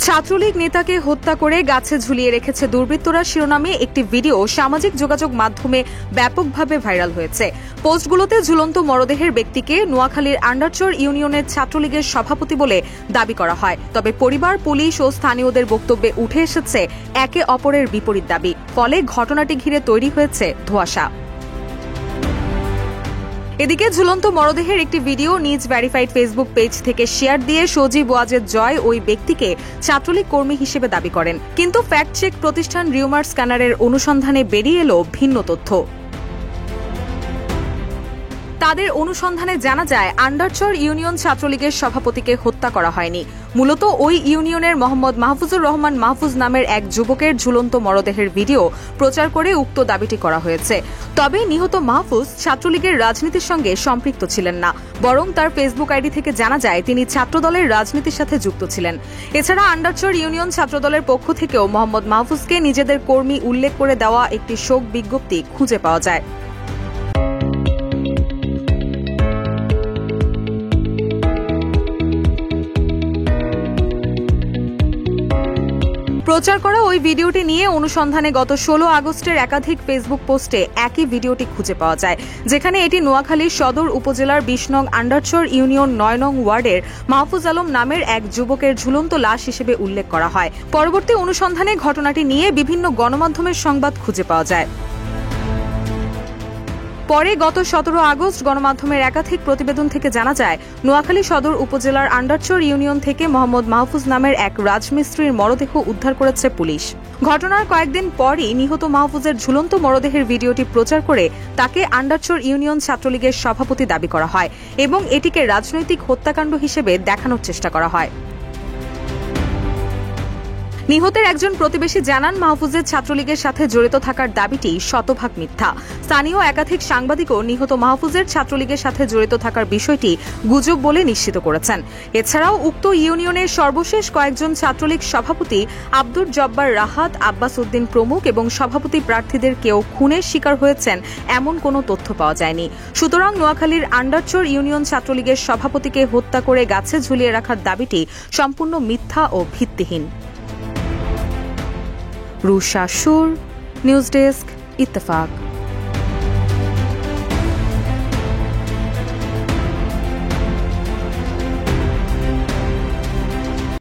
ছাত্রলীগ নেতাকে হত্যা করে গাছে ঝুলিয়ে রেখেছে দুর্বৃত্তরা শিরোনামে একটি ভিডিও সামাজিক যোগাযোগ মাধ্যমে ব্যাপকভাবে ভাইরাল হয়েছে। পোস্টগুলোতে ঝুলন্ত মরদেহের ব্যক্তিকে নোয়াখালীর আন্ডারচর ইউনিয়নের ছাত্রলীগের সভাপতি বলে দাবি করা হয়। তবে পরিবার, পুলিশ ও স্থানীয়দের বক্তব্যে উঠে এসেছে একে অপরের বিপরীত দাবি। ফলে ঘটনাটি ঘিরে তৈরি হয়েছে ধোঁয়াশা। এদিকে ঝুলন্ত মরদেহের একটি ভিডিও নিজ ভেরিফাইড ফেসবুক পেজ থেকে শেয়ার দিয়ে সজীব ওয়াজেদ জয় ওই ব্যক্তিকে ছাত্রলীগ কর্মী হিসেবে দাবি করেন। কিন্তু ফ্যাক্ট চেক প্রতিষ্ঠান রিউমার স্ক্যানারের অনুসন্ধানে বেরিয়ে এলো ভিন্ন তথ্য। তাদের অনুসন্ধানে জানা যায়, আন্ডারচর ইউনিয়ন ছাত্রলীগের সভাপতিকে হত্যা করা হয়নি। মূলত ওই ইউনিয়নের মোহাম্মদ মাহফুজুর রহমান মাহফুজ নামের এক যুবকের ঝুলন্ত মরদেহের ভিডিও প্রচার করে উক্ত দাবিটি করা হয়েছে। তবে নিহত মাহফুজ ছাত্রলীগের রাজনীতির সঙ্গে সম্পৃক্ত ছিলেন না, বরং তার ফেসবুক আইডি থেকে জানা যায় তিনি ছাত্রদলের রাজনীতির সাথে যুক্ত ছিলেন। এছাড়া আন্ডারচর ইউনিয়ন ছাত্রদলের পক্ষ থেকেও মোহাম্মদ মাহফুজকে নিজেদের কর্মী উল্লেখ করে দেওয়া একটি শোক বিজ্ঞপ্তি খুঁজে পাওয়া যায়। প্রচার করা ওই ভিডিওটি নিয়ে অনুসন্ধানে গত 16 আগস্টের একাধিক ফেসবুক পোস্টে একই ভিডিওটি খুঁজে পাওয়া যায়, যেখানে এটি নোয়াখালীর সদর উপজেলার 20 নং আন্ডারচর ইউনিয়ন 9 নং ওয়ার্ডের মাহফুজ আলম নামের এক যুবকের ঝুলন্ত লাশ হিসেবে উল্লেখ করা হয়। পরবর্তী অনুসন্ধানে ঘটনাটি নিয়ে বিভিন্ন গণমাধ্যমের সংবাদ খুঁজে পাওয়া যায়। পরে গত 17 আগস্ট গণমাধ্যমের একাধিক প্রতিবেদন থেকে জানা যায়, নোয়াখালী সদর উপজেলার আন্ডারচর ইউনিয়ন থেকে মোহাম্মদ মাহফুজ নামের এক রাজমিস্ত্রির মরদেহ উদ্ধার করেছে পুলিশ। ঘটনার কয়েকদিন পরই নিহত মাহফুজের ঝুলন্ত মরদেহের ভিডিওটি প্রচার করে তাকে আন্ডারচর ইউনিয়ন ছাত্রলীগের সভাপতি দাবি করা হয় এবং এটিকে রাজনৈতিক হত্যাকাণ্ড হিসেবে দেখানোর চেষ্টা করা হয়। নিহতের একজন প্রতিবেশী জানান, মাহফুজের ছাত্রলীগের সাথে জড়িত থাকার দাবিটি শতভাগ মিথ্যা। স্থানীয় একাধিক সাংবাদিকও নিহত মাহফুজের ছাত্রলীগের সাথে জড়িত থাকার বিষয়টি গুজব বলে নিশ্চিত করেছেন। এছাড়াও উক্ত ইউনিয়নের সর্বশেষ কয়েকজন ছাত্রলীগ সভাপতি আব্দুর জব্বার রাহাত, আব্বাস উদ্দিন প্রমুখ এবং সভাপতি প্রার্থীদের কেউ খুনের শিকার হয়েছেন এমন কোনো তথ্য পাওয়া যায়নি। সুতরাং নোয়াখালীর আন্ডারচর ইউনিয়ন ছাত্রলীগের সভাপতিকে হত্যা করে গাছে ঝুলিয়ে রাখার দাবিটি সম্পূর্ণ মিথ্যা ও ভিত্তিহীন। রুশা সুর, নিউজ ডেস্ক, ইত্তেফাক।